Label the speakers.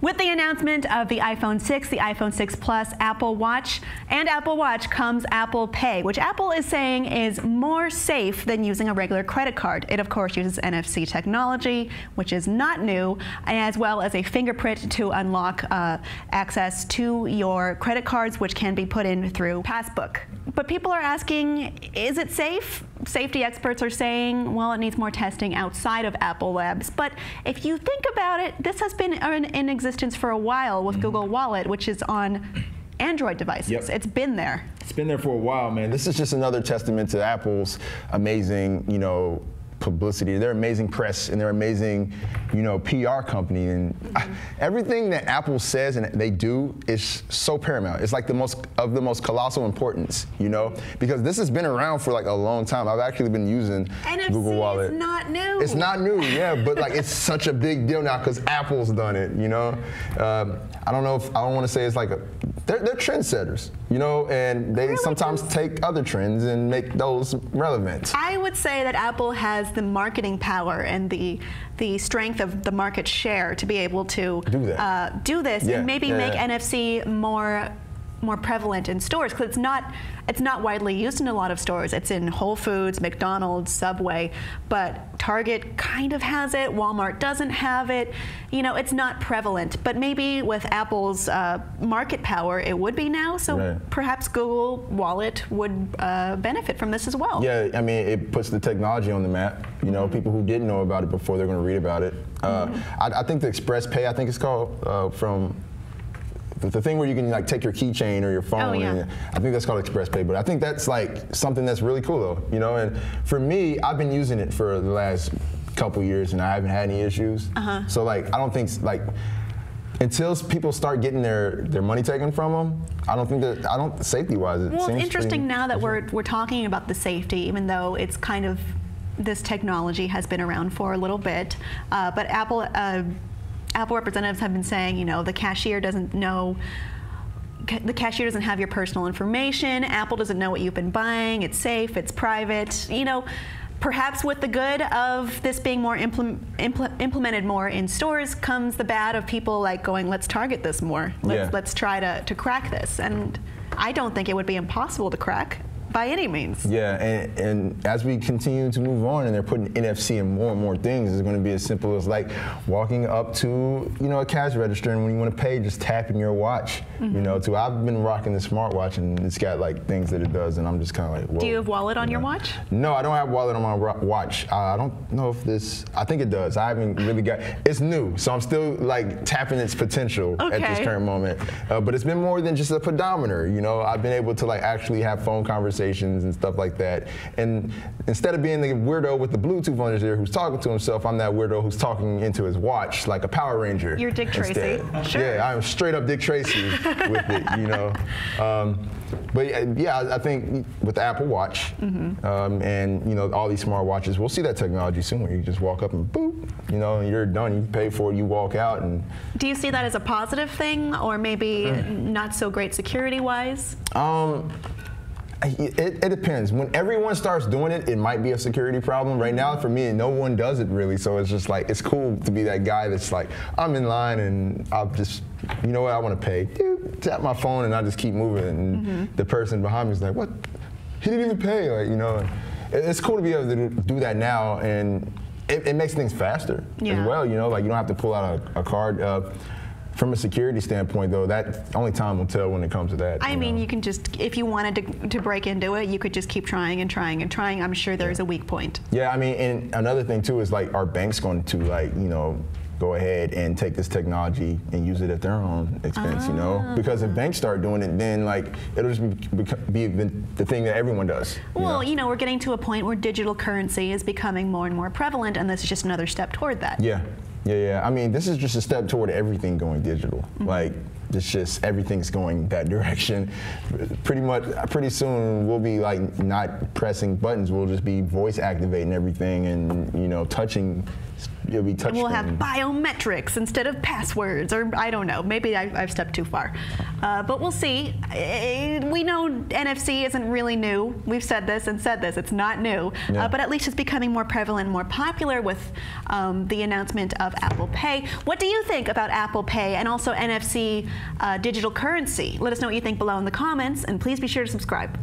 Speaker 1: With the announcement of the iPhone 6, the iPhone 6 Plus, Apple Watch, and Apple Watch comes Apple Pay, which Apple is saying is more safe than using a regular credit card. It, of course, uses NFC technology, which is not new, as well as a fingerprint to unlock access to your credit cards, which can be put in through Passbook. But people are asking, is it safe? Safety experts are saying, well, it needs more testing outside of Apple Labs. But if you think about it, this has been in existence for a while with Google Wallet, which is on Android devices.
Speaker 2: Yep.
Speaker 1: It's been there.
Speaker 2: It's been there for a while, man. This is just another testament to Apple's amazing, publicity, their amazing press, and their amazing, PR company. And everything that Apple says and they do is so paramount. It's like the most colossal importance, because this has been around for like a long time. I've actually been using
Speaker 1: NFC
Speaker 2: Google Wallet.
Speaker 1: Is not new.
Speaker 2: It's not new, yeah, but like it's such a big deal now because Apple's done it, I don't know if I don't want to say it's like they're trendsetters, and they sometimes take other trends and make those relevant.
Speaker 1: I would say that Apple has the marketing power and the strength of the market share to be able to do this and maybe make NFC more prevalent in stores, because it's not widely used in a lot of stores. It's in Whole Foods, McDonald's, Subway, but Target kind of has it. Walmart doesn't have it. It's not prevalent. But maybe with Apple's market power, it would be now. So perhaps Google Wallet would benefit from this as well. Yeah,
Speaker 2: I mean, it puts the technology on the map. People who didn't know about it before, they're going to read about it. I think the Express Pay, I think it's called, from the thing where you can like take your keychain or your phone. And I think that's called Express Pay, but I think that's like something that's really cool though, And for me, I've been using it for the last couple years and I haven't had any issues. So like, I don't think until people start getting their money taken from them, I don't think safety-wise, it seems
Speaker 1: interesting now that we're talking about the safety, even though it's kind of, this technology has been around for a little bit, but Apple representatives have been saying, the cashier doesn't have your personal information. Apple doesn't know what you've been buying. It's safe. It's private. Perhaps with the good of this being more implemented more in stores comes the bad of people like going, let's target this more. Let's try to crack this. And I don't think it would be impossible to crack by any means.
Speaker 2: Yeah, and as we continue to move on and they're putting NFC in more and more things, it's going to be as simple as like walking up to, a cash register, and when you want to pay, just tapping your watch. I've been rocking the smartwatch and it's got like things that it does, and I'm just kind of like, whoa.
Speaker 1: Do you have Wallet on your watch?
Speaker 2: No, I don't have Wallet on my watch. I don't know if I think it does. I haven't really it's new, so I'm still like tapping its potential at this current moment. But it's been more than just a pedometer, I've been able to like actually have phone conversations and stuff like that. And instead of being the weirdo with the Bluetooth on his ear who's talking to himself, I'm that weirdo who's talking into his watch like a Power Ranger.
Speaker 1: You're Dick Tracy.
Speaker 2: Sure. Yeah, I'm straight up Dick Tracy with it, But yeah, I think with the Apple Watch and all these smart watches, we'll see that technology soon where you just walk up and boop, and you're done. You pay for it, you walk out. And
Speaker 1: do you see that as a positive thing, or maybe not so great security-wise?
Speaker 2: It depends. When everyone starts doing it, it might be a security problem. Right now, for me, no one does it really, so it's just like, it's cool to be that guy that's like, I'm in line and I'll just, I want to pay. Dude, tap my phone and I just keep moving, and the person behind me is like, what? He didn't even pay, It's cool to be able to do that now, and it makes things faster as well, like you don't have to pull out a card. From a security standpoint, though, that only time will tell when it comes to that.
Speaker 1: I mean, you can just, if you wanted to break into it, you could just keep trying and trying and trying. I'm sure there's a weak point.
Speaker 2: Yeah, I mean, and another thing, too, is like, are banks going to, like, go ahead and take this technology and use it at their own expense, Because if banks start doing it, then, like, it'll just be the thing that everyone does.
Speaker 1: Well, we're getting to a point where digital currency is becoming more and more prevalent, and this is just another step toward that.
Speaker 2: Yeah. I mean, this is just a step toward everything going digital. Like, it's just everything's going that direction. Pretty soon we'll be like not pressing buttons. We'll just be voice activating everything, and you know, touching. It'll be touch.
Speaker 1: We'll have biometrics instead of passwords, or I don't know. Maybe I've stepped too far, but we'll see. We know NFC isn't really new. We've said this and said this. It's not new,
Speaker 2: yeah.
Speaker 1: But at least it's becoming more prevalent, more popular with the announcement of Apple Pay. What do you think about Apple Pay and also NFC digital currency? Let us know what you think below in the comments, and please be sure to subscribe.